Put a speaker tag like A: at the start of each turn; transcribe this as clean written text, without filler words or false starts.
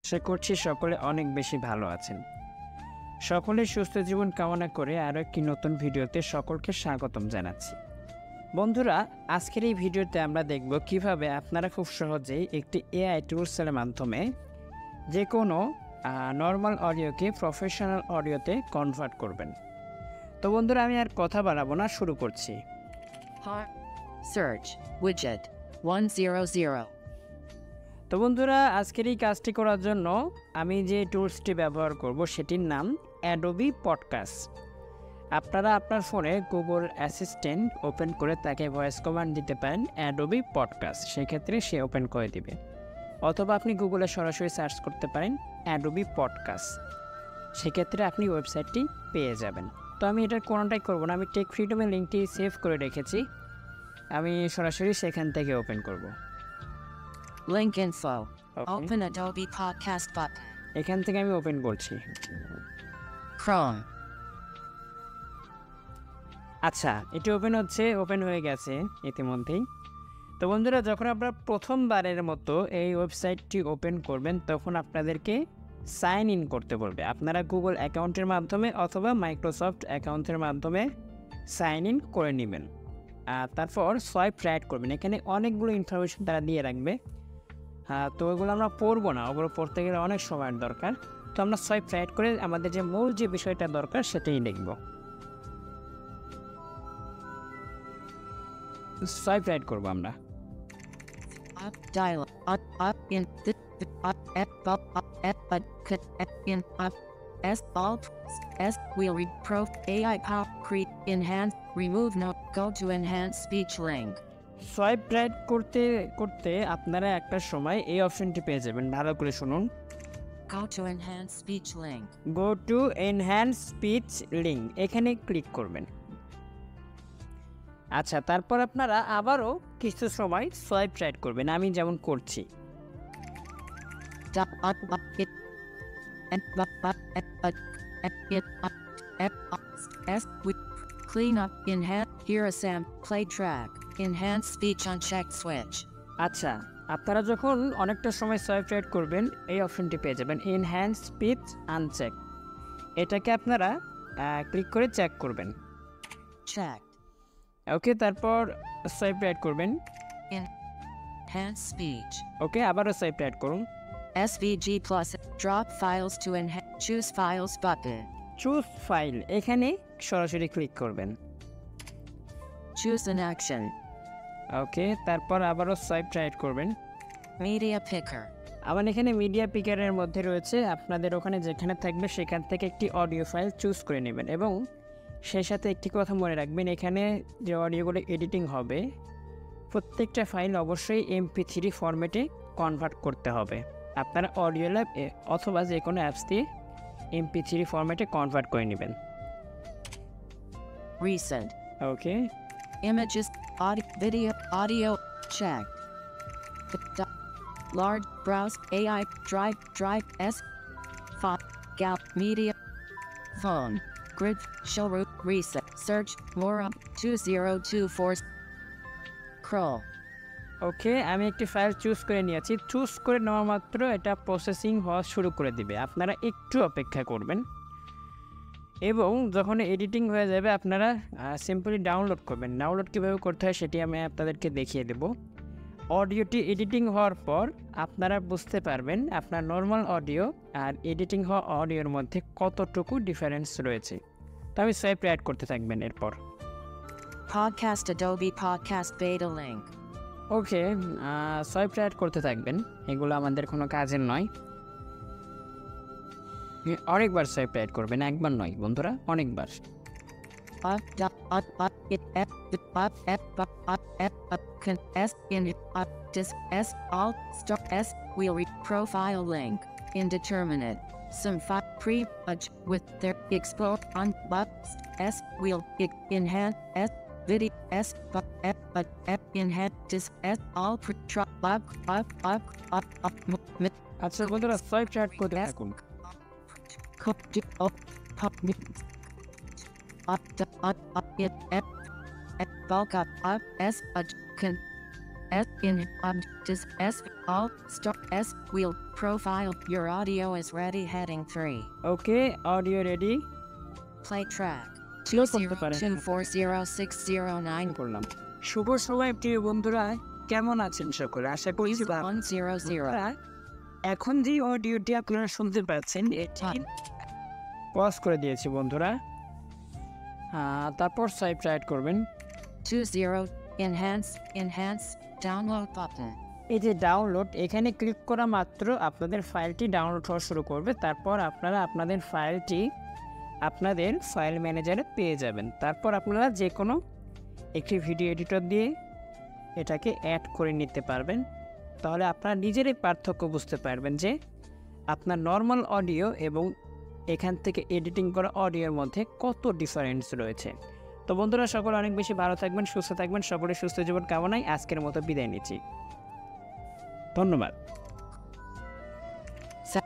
A: আশা করছি সকলে অনেক বেশি ভালো আছেন। সকলের সুস্থ জীবন কামনা করে আরও একটি নতুন ভিডিওতে সকলকে স্বাগতম জানাচ্ছি। বন্ধুরা, আজকের এই ভিডিওতে আমরা দেখব কিভাবে আপনারা খুব সহজেই একটি এআই টুলসের মাধ্যমে যে কোনো নর্মাল অডিওকে প্রফেশনাল অডিওতে কনভার্ট করবেন। তো বন্ধুরা, আমি আর কথা বাড়াবো না, শুরু করছি।
B: Search widget 100.
A: তো বন্ধুরা, আজকের এই কাজটি করার জন্য আমি যে টুলসটি ব্যবহার করব সেটির নাম অ্যাডোবি পডকাস্ট। আপনারা আপনার ফোনে গুগল অ্যাসিস্ট্যান্ট ওপেন করে তাকে ভয়েস কমান্ড দিতে পারেন অ্যাডোবি পডকাস্ট, সেক্ষেত্রে সে ওপেন করে দিবে। অথবা আপনি গুগলে সরাসরি সার্চ করতে পারেন অ্যাডোবি পডকাস্ট, সেক্ষেত্রে আপনি ওয়েবসাইটটি পেয়ে যাবেন। তো আমি এটার কোনোটাই করব না, আমি টেক ফ্রিডমের লিঙ্কটি সেভ করে রেখেছি, আমি সরাসরি সেখান থেকে ওপেন করব।
B: Link info. Open Adobe Podcast button.
A: এখান থেকে আমি ওপেন করছি।
B: Chrome.
A: আচ্ছা, এটি ওপেন হয়ে গেছে ইতিমধ্যেই। তো বন্ধুরা, যখন আপনারা প্রথমবারের মতো এই ওয়েবসাইটটি ওপেন করবেন তখন আপনাদেরকে সাইন ইন করতে বলবে। আপনারা গুগল অ্যাকাউন্টের মাধ্যমে অথবা মাইক্রোসফট অ্যাকাউন্টের মাধ্যমে সাইন ইন করে নেবেন। আর তারপর সোয়াইপ রাইট করবেন। এখানে অনেকগুলো ইনফরমেশন তারা দিয়ে রাখবে, তো ওইগুলো আমরা পড়বো না, ওগুলো পড়তে গেলে অনেক সময়ের দরকার। তো আমরা সোয়াইপ রাইট করে আমাদের যে মূল যে বিষয়টা দরকার সেটাই লিখব। সোয়াইপ রাইট করবো আমরা।
B: Up dialog. Up in the up in up S alt S wheel read pro AI pop create enhance remove note go to enhance speech link.
A: Swipe right করতে করতে আপনারা একটা সময় এই অপশনটি পেয়ে যাবেন, ভালো করে শুনুন।
B: Go to enhance speech link.
A: Go to enhance speech link, এখানে ক্লিক করবেন। আচ্ছা, তারপর আপনারা আবারও কিছু সময় সোয়াইপ রাইট করবেন, আমি যেমন করছি।
B: Clean up enhance hear a sam play track enhance speech unchecked switch.
A: আচ্ছা, আপনারা যখন অনেকটা সময় সোয়াইপ রাইট করবেন এই অপশনটি পেয়ে যাবেন এনহ্যান্স স্পিচ আনচেক, এটাকে আপনারা ক্লিক করে চেক করবেন।
B: Checked.
A: ওকে, তারপর সোয়াইপ রাইট করবেন।
B: Enhance speech.
A: ওকে, আবারও সোয়াইপ রাইট করুন।
B: SVG plus drop files to enhance choose files button.
A: Choose file, এখানে সরাসরি ক্লিক করবেন।
B: Choose an action.
A: ওকে, তারপর আবারও সোয়াইপ রাইট করবেন।
B: Media picker.
A: আবার এখানে মিডিয়া পিকারের মধ্যে রয়েছে, আপনাদের ওখানে যেখানে থাকবে সেখান থেকে একটি অডিও ফাইল চুজ করে নেবেন এবং সেই সাথে একটি কথা মনে রাখবেন, এখানে যে অডিওগুলো এডিটিং হবে প্রত্যেকটা ফাইল অবশ্যই MP3 ফরম্যাটে কনভার্ট করতে হবে। আপনারা অডিও ল্যাব অথবা যে কোনো অ্যাপস দিয়ে MP3 ফরম্যাটে কনভার্ট করে নেবেন।
B: Recent.
A: ওকে,
B: Images, audio, checked. Large, browse, AI, drive, S, font, gap, media, phone, grid, show root, reset, search, more up, 2024, Chrome.
A: ওকে, আমি একটি ফাইল চুজ করে নিয়েছি। চুজ করে নেওয়া মাত্র এটা প্রসেসিং হওয়া শুরু করে দিবে, আপনারা একটু অপেক্ষা করবেন এবং যখন এডিটিং হয়ে যাবে আপনারা সিম্পলি ডাউনলোড করবেন। ডাউনলোড কীভাবে করতে হয় সেটি আমি আপনাদেরকে দেখিয়ে দেব। অডিওটি এডিটিং হওয়ার পর আপনারা বুঝতে পারবেন আপনার নর্মাল অডিও আর এডিটিং হওয়া অডিওর মধ্যে কতটুকু ডিফারেন্স রয়েছে। তো আমি সোয়াইপ রাইট করতে থাকবেন এরপর।
B: Podcast Adobe Podcast Beta Link.
A: ওকে, সোয়াইপ রাইট করতে থাকবেন, এগুলো আমাদের কোনো কাজের নয়। অনেকবার সোয়াইপ রাইট করবেন, একবার নয় বন্ধুরা, অনেকবার।
B: S alt star S wheel read profile link indeterminate some pre with their expo on bucks S wheel enhance S video S enhance S all truck up.
A: আচ্ছা বন্ধুরা, সোয়াইপ রাইট করতে থাকুন।
B: Bulk up S S in dis S all start S wheel profile. Your audio is ready. Heading 3.
A: Okay, audio ready.
B: Play track.
A: Slow করতে পারেন।
B: 202400609
A: করলাম। শুভ সময় প্রিয় বন্ধুরা, কেমন আছেন সকলে? আশা করি ভালো।
B: 100.
A: এখন যে অডিওটি আপনারা শুনতে পাচ্ছেন এটি পজ করে দিয়েছি বন্ধুরা। তারপর সাইড রাইট করবেন।
B: 20 enhance download button.
A: এই যে ডাউনলোড, এখানে ক্লিক করা মাত্র আপনাদের ফাইলটি ডাউনলোড হওয়া শুরু করবে। তারপর আপনারা আপনাদের ফাইলটি আপনাদের ফাইল ম্যানেজারে পেয়ে যাবেন। তারপর আপনারা যে কোনো একটি ভিডিও এডিটর দিয়ে এটাকে অ্যাড করে নিতে পারবেন। তাহলে আপনারা নিজেরাই পার্থক্য বুঝতে পারবেন যে আপনার নর্মাল অডিও এবং এখান থেকে এডিটিং করা অডিওর মধ্যে কত ডিফারেন্স রয়েছে। তো বন্ধুরা, সকলে অনেক বেশি ভালো থাকবেন, সুস্থ থাকবেন। সকলে সুস্থ জীবন কামনায় আজকের মতো বিদায় নিচ্ছি। ধন্যবাদ।